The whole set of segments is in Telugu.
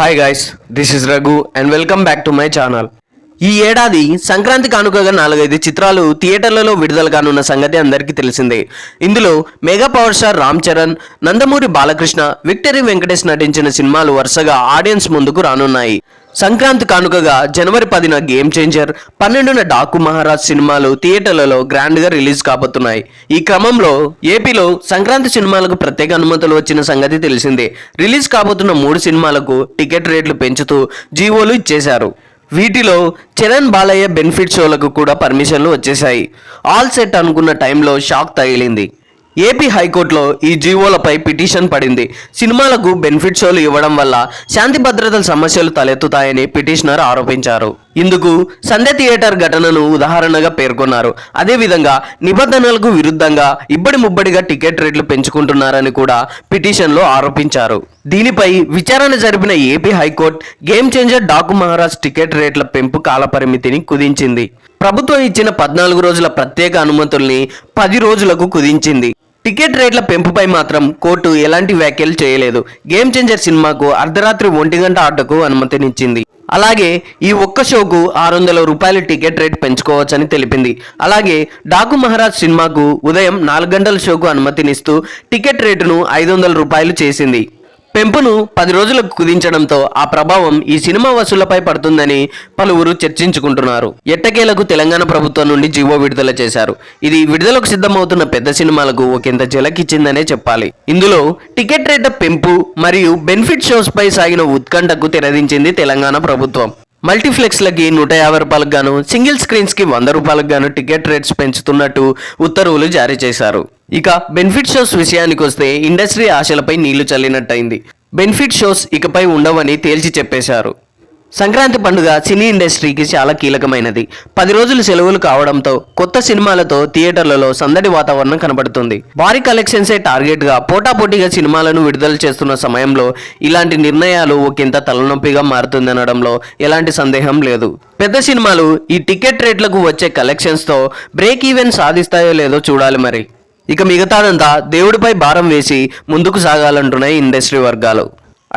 Hi guys, this is Raghu and welcome back to my channel. ఈ ఏడాది సంక్రాంతి కానుకగా 4-5 చిత్రాలు థియేటర్లలో విడుదల కానున్న సంగతి అందరికీ తెలిసిందే. ఇందులో mega power star Ram Charan, Nandamuri Balakrishna, victory Venkatesh నటించిన సినిమాలు వరుసగా ఆడియన్స్ ముందుకు రానున్నాయి. సంక్రాంతి కానుకగా జనవరి 10న గేమ్ చేంజర్, 12న డాకు మహారాజ్ సినిమాలు థియేటర్లలో గ్రాండ్గా రిలీజ్ కాబోతున్నాయి. ఈ క్రమంలో ఏపీలో సంక్రాంతి సినిమాలకు ప్రత్యేక అనుమతులు వచ్చిన సంగతి తెలిసిందే. రిలీజ్ కాబోతున్న 3 సినిమాలకు టికెట్ రేట్లు పెంచుతూ జీవోలు ఇచ్చేశారు. వీటిలో చరణ్ బాలయ్య బెనిఫిట్ షోలకు కూడా పర్మిషన్లు వచ్చేశాయి. ఆల్ సెట్ అనుకున్న టైంలో షాక్ తగిలింది. ఏపీ హైకోర్టులో ఈ జీవోలపై పిటిషన్ పడింది. సినిమాలకు బెనిఫిట్ షోలు ఇవ్వడం వల్ల శాంతి భద్రతల సమస్యలు తలెత్తుతాయని పిటిషనర్ ఆరోపించారు. ఇందుకు సంధ్య థియేటర్ ఘటనను ఉదాహరణగా పేర్కొన్నారు. అదేవిధంగా నిబంధనలకు విరుద్ధంగా ఇబ్బడి ముబ్బడిగా టికెట్ రేట్లు పెంచుకుంటున్నారని కూడా పిటిషన్లో ఆరోపించారు. దీనిపై విచారణ జరిపిన AP high court game changer Daaku Maharaj ticket రేట్ల పెంపు కాలపరిమితిని కుదించింది. ప్రభుత్వం ఇచ్చిన 14 రోజుల ప్రత్యేక అనుమతుల్ని 10 రోజులకు కుదించింది. టికెట్ రేట్ల పెంపుపై మాత్రం కోర్టు ఎలాంటి వ్యాఖ్యలు చేయలేదు. గేమ్ చేంజర్ సినిమాకు అర్ధరాత్రి 1 గంట ఆటకు అనుమతినిచ్చింది. అలాగే ఈ ఒక్క షోకు 600 రూపాయల టికెట్ రేట్ పెంచుకోవచ్చని తెలిపింది. అలాగే డాకు మహారాజ్ సినిమాకు ఉదయం 4 గంటల షోకు అనుమతినిస్తూ టికెట్ రేటును 500 రూపాయలు చేసింది. పెంపును 10 రోజులకు కుదించడంతో ఆ ప్రభావం ఈ సినిమా వసూళ్లపై పడుతుందని పలువురు చర్చించుకుంటున్నారు. ఎట్టకేలకు తెలంగాణ ప్రభుత్వం నుండి జీవో విడుదల చేశారు. ఇది విడుదలకు సిద్ధమవుతున్న పెద్ద సినిమాలకు ఒకంత జలకిచ్చిందనే చెప్పాలి. ఇందులో టికెట్ రేట్ల పెంపు మరియు బెనిఫిట్ షోస్ పై సాగిన ఉత్కంఠకు తెరదించింది తెలంగాణ ప్రభుత్వం. మల్టీప్లెక్స్లకి 150 రూపాయలకు గాను, సింగిల్ స్క్రీన్స్కి 100 రూపాయలకు గాను టికెట్ రేట్స్ పెంచుతున్నట్టు ఉత్తర్వులు జారీ చేశారు. ఇక బెనిఫిట్ షోస్ విషయానికి వస్తే ఇండస్ట్రీ ఆశలపై నీళ్లు చల్లినట్టయింది. బెనిఫిట్ షోస్ ఇకపై ఉండవని తేల్చి చెప్పేశారు. సంక్రాంతి పండుగ సినీ ఇండస్ట్రీకి చాలా కీలకమైనది. 10 రోజులు సెలవులు కావడంతో కొత్త సినిమాలతో థియేటర్లలో సందడి వాతావరణం కనబడుతుంది. భారీ కలెక్షన్సే టార్గెట్గా పోటాపోటీగా సినిమాలను విడుదల చేస్తున్న సమయంలో ఇలాంటి నిర్ణయాలు ఒకంత తలనొప్పిగా మారుతుందనడంలో ఎలాంటి సందేహం లేదు. పెద్ద సినిమాలు ఈ టికెట్ రేట్లకు వచ్చే కలెక్షన్స్తో బ్రేక్ ఈవెన్ సాధిస్తాయో లేదో చూడాలి మరి. ఇక మిగతాదంతా దేవుడిపై భారం వేసి ముందుకు సాగాలంటున్నాయి ఇండస్ట్రీ వర్గాలు.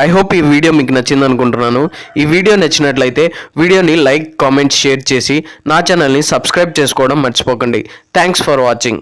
ఐ హోప్ ఈ వీడియో మీకు నచ్చింది అనుకుంటున్నాను. ఈ వీడియో నచ్చినట్లయితే వీడియోని లైక్, కామెంట్, షేర్ చేసి నా ఛానల్ని సబ్స్క్రైబ్ చేసుకోవడం మర్చిపోకండి. Thanks for watching.